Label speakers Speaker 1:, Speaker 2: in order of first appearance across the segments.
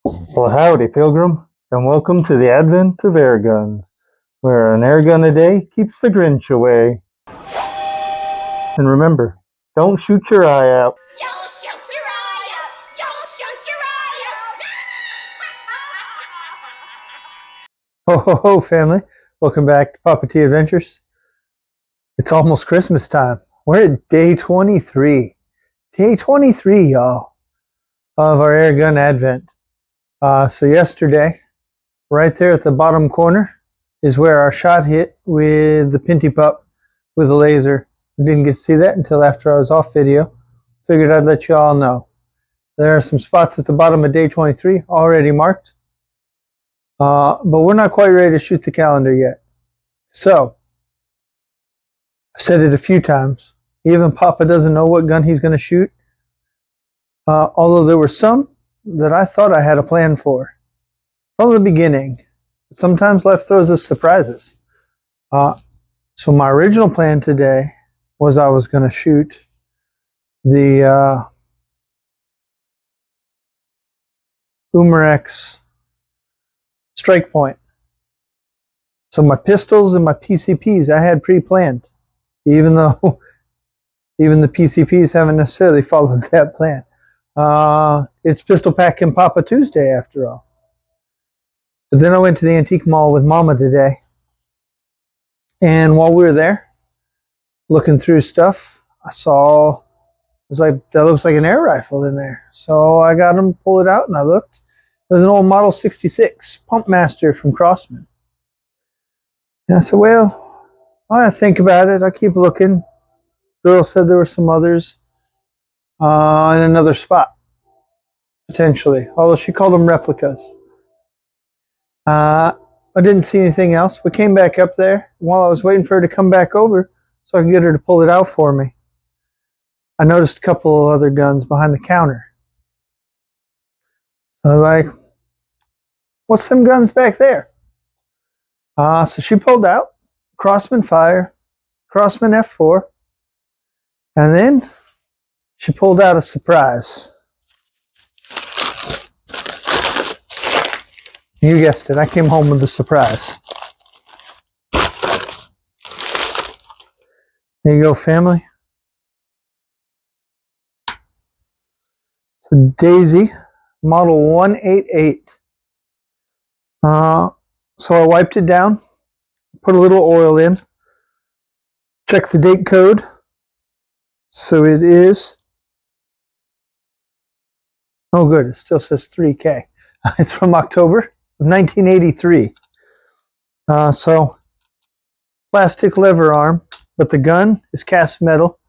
Speaker 1: Well, howdy, Pilgrim, and welcome to the Advent of Airguns, where an airgun a day keeps the Grinch away. And remember, don't shoot your eye out.
Speaker 2: You'll shoot your eye out! You'll shoot your eye out!
Speaker 1: Ho ho ho, family! Welcome back to Papa T Adventures. It's almost Christmas time. We're at day 23. Day 23, y'all, of our Airgun Advent. So yesterday, right there at the bottom corner, is where our shot hit with the Pinty Pup with a laser. I didn't get to see that until after I was off video. Figured I'd let you all know. There are some spots at the bottom of day 23 already marked. But we're not quite ready to shoot the calendar yet. So, I've said it a few times. Even Papa doesn't know what gun he's going to shoot. Although there were some that I thought I had a plan for from the beginning. Sometimes life throws us surprises. So my original plan today was I was going to shoot the Umarex strike point. So my pistols and my PCPs I had pre-planned, even though even the PCPs haven't necessarily followed that plan. It's Pistol Packin' Papa Tuesday after all. But then I went to the antique mall with Mama today, and while we were there looking through stuff, I saw, it was like, that looks like an air rifle in there. So I got him, pull it out, and I looked. It was an old Model 66 Pump Master from Crossman. And I said, well, I think about it. I keep looking. Girl said there were some others in another spot, potentially, although she called them replicas. I didn't see anything else. We came back up there while I was waiting for her to come back over so I could get her to pull it out for me. I noticed a couple of other guns behind the counter. I was like, what's them guns back there? So she pulled out Crossman Fire, Crossman F4, and then she pulled out a surprise. You guessed it, I came home with a surprise. There you go, family. It's a Daisy Model 188. So I wiped it down, put a little oil in, check the date code. So it is, oh good, it still says 3K. It's from October of 1983. So plastic lever arm, but the gun is cast metal,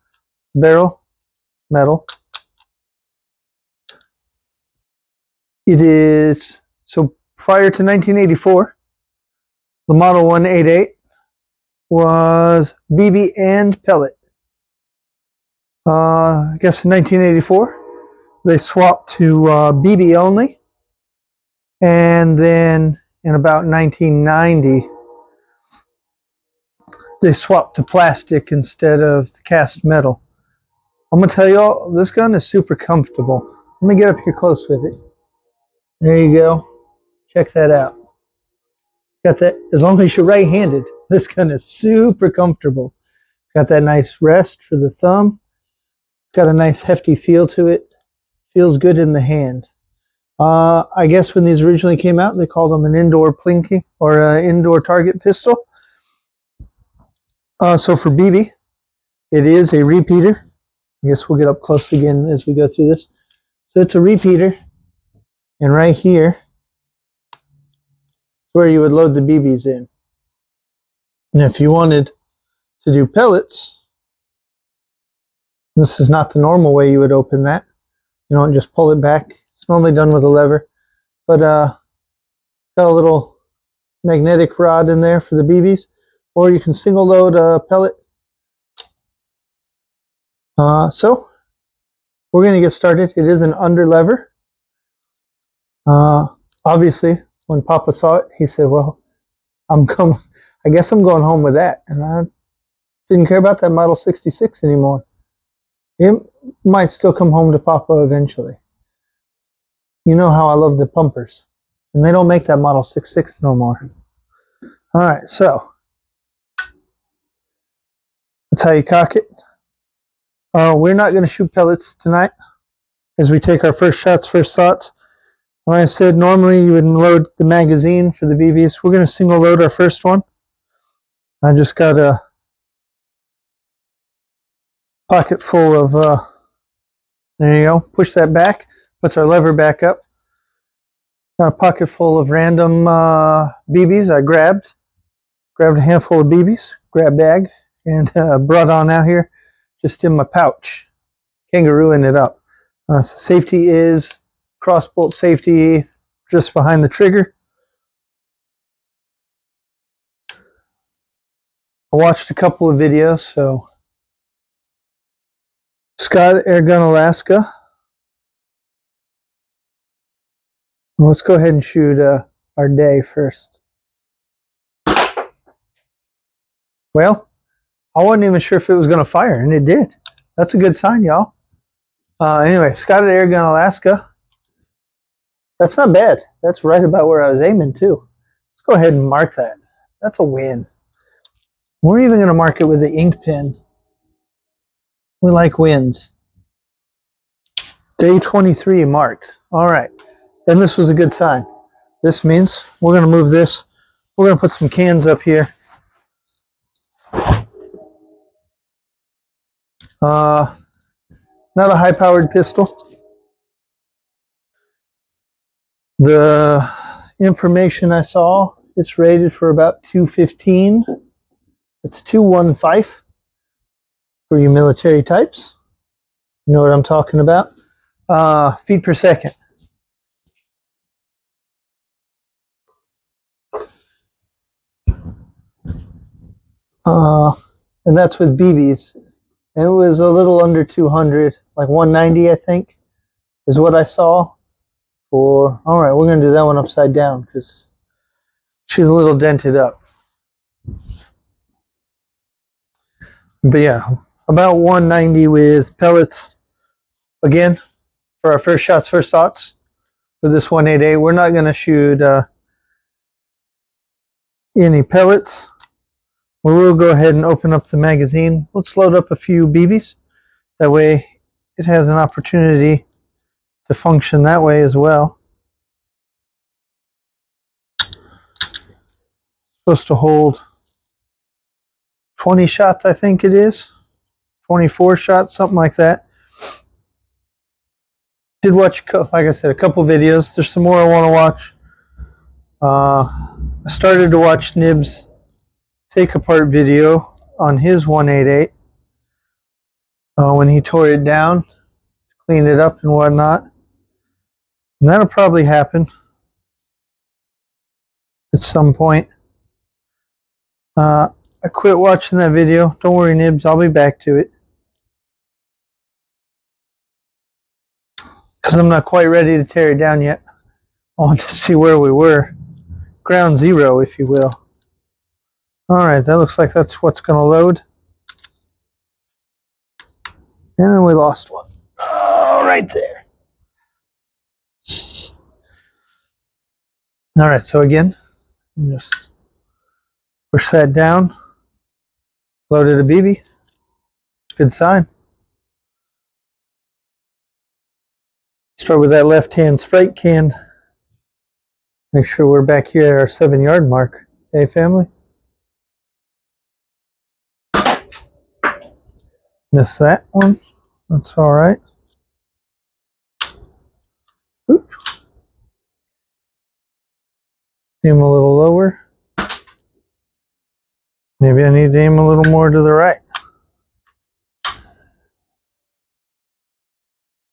Speaker 1: barrel metal. It is, so prior to 1984, the Model 188 was BB and pellet. I guess in 1984, they swapped to BB only. And then in about 1990, they swapped to plastic instead of the cast metal. I'm going to tell you all, this gun is super comfortable. Let me get up here close with it. There you go. Check that out. Got that, as long as you're right-handed, this gun is super comfortable. It's got that nice rest for the thumb. It's got a nice hefty feel to it. Feels good in the hand. I guess when these originally came out, they called them an indoor plinky or an indoor target pistol. So for BB, it is a repeater. I guess we'll get up close again as we go through this. So it's a repeater, and right here is where you would load the BBs in. And if you wanted to do pellets, this is not the normal way you would open that. You don't just pull it back. It's normally done with a lever, but it's got a little magnetic rod in there for the BBs, or you can single load a pellet. So we're going to get started. It is an under lever. Obviously, when Papa saw it, he said, well, I guess I'm going home with that. And I didn't care about that Model 66 anymore. It might still come home to Papa eventually. You know how I love the pumpers. And they don't make that Model 66 no more. Alright, so that's how you cock it. We're not going to shoot pellets tonight as we take our first shots, first thoughts. Like I said, normally you would load the magazine for the BBs. We're going to single load our first one. I just got a pocket full of, there you go, push that back, puts our lever back up. Got a pocket full of random BBs I grabbed a handful of BBs, grab bag, and brought on out here just in my pouch, kangarooing it up. So safety is cross bolt safety just behind the trigger. I watched a couple of videos, so Scott Airgun Alaska. Let's go ahead and shoot our day first. Well, I wasn't even sure if it was going to fire, and it did. That's a good sign, y'all. Anyway, Scott at Airgun Alaska. That's not bad. That's right about where I was aiming, too. Let's go ahead and mark that. That's a win. We're even going to mark it with the ink pen. We like wins. Day 23 marked. All right. And this was a good sign. This means we're going to move this. We're going to put some cans up here. Not a high-powered pistol. The information I saw, it's rated for about 215. It's 215 for you military types. You know what I'm talking about? Feet per second. And that's with BBs. And it was a little under 200, like 190, I think, is what I saw. All right, we're going to do that one upside down because she's a little dented up. But yeah, about 190 with pellets. Again, for our first shots, first thoughts for this 188, we're not going to shoot any pellets. We will go ahead and open up the magazine. Let's load up a few BBs. That way it has an opportunity to function that way as well. Supposed to hold 20 shots, I think it is. 24 shots, something like that. Did watch, like I said, a couple videos. There's some more I want to watch. I started to watch Nib's take apart video on his 188 when he tore it down, cleaned it up and whatnot. And that'll probably happen at some point. I quit watching that video. Don't worry, Nibs, I'll be back to it. Because I'm not quite ready to tear it down yet. I want to see where we were. Ground zero, if you will. Alright, that looks like that's what's going to load. And then we lost one. Oh, right there. Alright, so again, just push that down. Loaded a BB. Good sign. Start with that left-hand Sprite can. Make sure we're back here at our 7-yard mark. Okay, family? Missed that one. That's all right. Oop. Aim a little lower. Maybe I need to aim a little more to the right.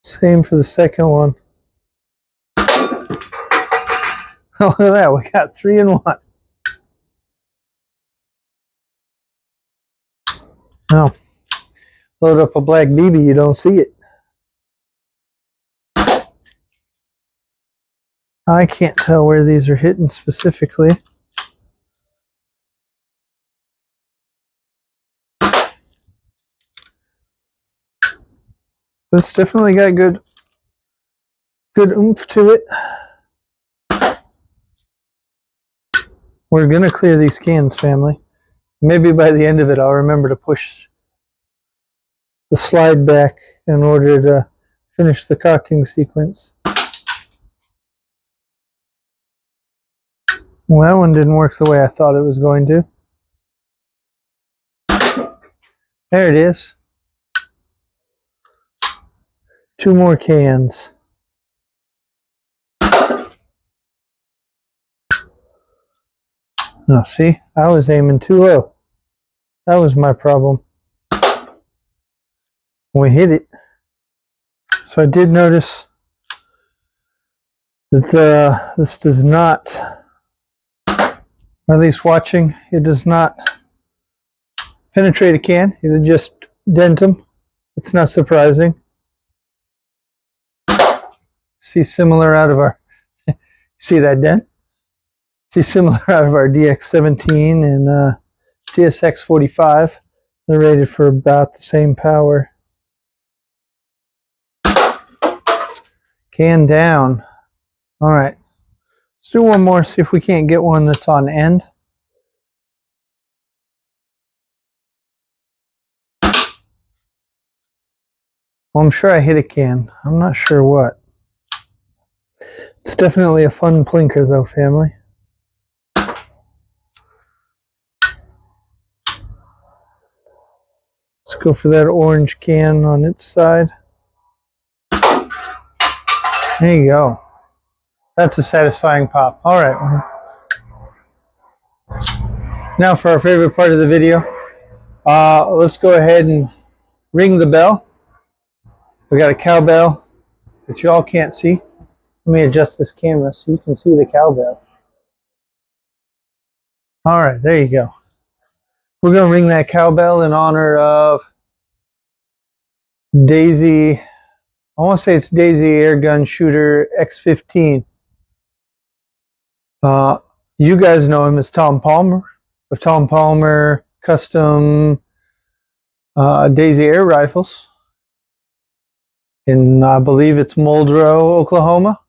Speaker 1: Same for the second one. Oh, look at that. We got 3 in 1. Now, load up a black BB, you don't see it. I can't tell where these are hitting specifically. But it's definitely got good good oomph to it. We're going to clear these cans, family. Maybe by the end of it, I'll remember to push the slide back in order to finish the cocking sequence. Well, that one didn't work the way I thought it was going to. There it is. 2 more cans. Now, see, I was aiming too low. That was my problem. We hit it. So I did notice that this does not, or at least watching, it does not penetrate a can. It'll just dent them. It's not surprising. See similar out of our, see that dent? See similar out of our DX17 and TSX45. They're rated for about the same power. Can down. All right. Let's do one more, see if we can't get one that's on end. Well, I'm sure I hit a can. I'm not sure what. It's definitely a fun plinker though, family. Let's go for that orange can on its side. There you go. That's a satisfying pop. All right. Now for our favorite part of the video. Let's go ahead and ring the bell. We got a cowbell that you all can't see. Let me adjust this camera so you can see the cowbell. All right, there you go. We're going to ring that cowbell in honor of Daisy. I want to say it's Daisy Airgun Shooter X15. You guys know him as Tom Palmer of Tom Palmer Custom Daisy Air Rifles. In, I believe it's Muldrow, Oklahoma.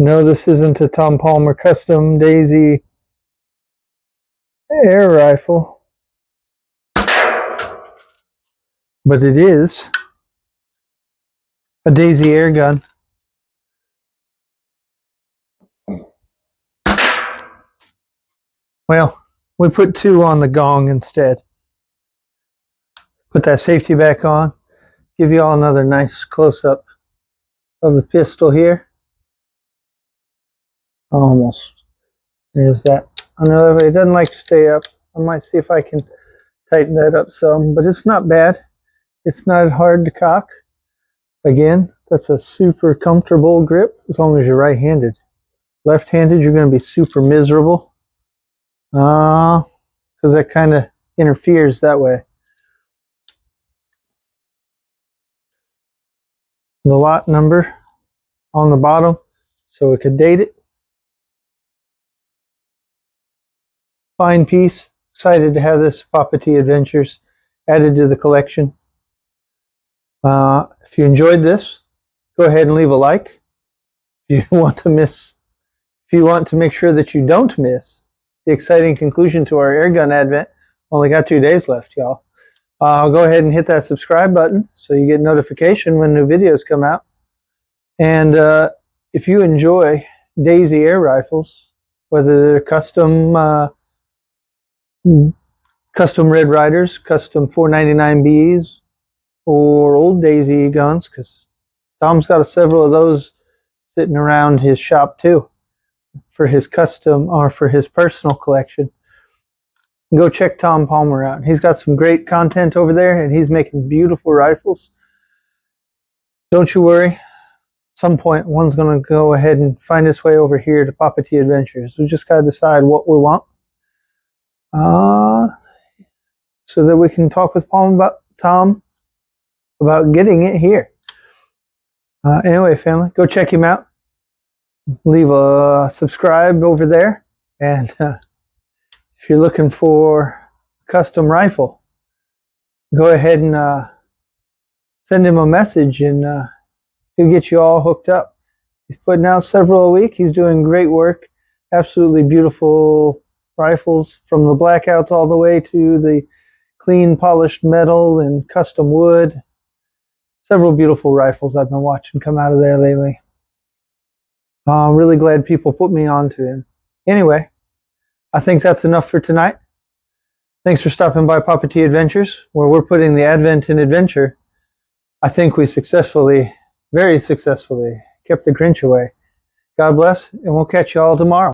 Speaker 1: No, this isn't a Tom Palmer Custom Daisy Air Rifle. But it is a Daisy air gun. Well, we put 2 on the gong instead. Put that safety back on. Give you all another nice close-up of the pistol here. Almost. There's that. Another way. It doesn't like to stay up. I might see if I can tighten that up some, but it's not bad. It's not hard to cock. Again, that's a super comfortable grip as long as you're right-handed. Left-handed, you're going to be super miserable because that kind of interferes that way. The lot number on the bottom so we could date it. Fine piece. Excited to have this Papa T Adventures added to the collection. If you enjoyed this, go ahead and leave a like. If you want to make sure that you don't miss the exciting conclusion to our Airgun Advent, only got 2 days left, y'all. Go ahead and hit that subscribe button so you get notification when new videos come out. And if you enjoy Daisy air rifles, whether they're custom red riders, custom 499Bs, or old Daisy guns, because Tom's got several of those sitting around his shop too for his custom or for his personal collection. Go check Tom Palmer out. He's got some great content over there and he's making beautiful rifles. Don't you worry. At some point one's going to go ahead and find its way over here to Papa T Adventures. We just got to decide what we want so that we can talk with Tom about getting it here. Anyway, family, go check him out. Leave a subscribe over there. And if you're looking for a custom rifle, go ahead and send him a message and He'll get you all hooked up. He's putting out several a week. He's doing great work. Absolutely beautiful rifles, from the blackouts all the way to the clean polished metal and custom wood. Several beautiful rifles I've been watching come out of there lately. I'm really glad people put me on to him. Anyway, I think that's enough for tonight. Thanks for stopping by Papa T Adventures, where we're putting the Advent in adventure. I think we successfully, very successfully, kept the Grinch away. God bless, and we'll catch you all tomorrow.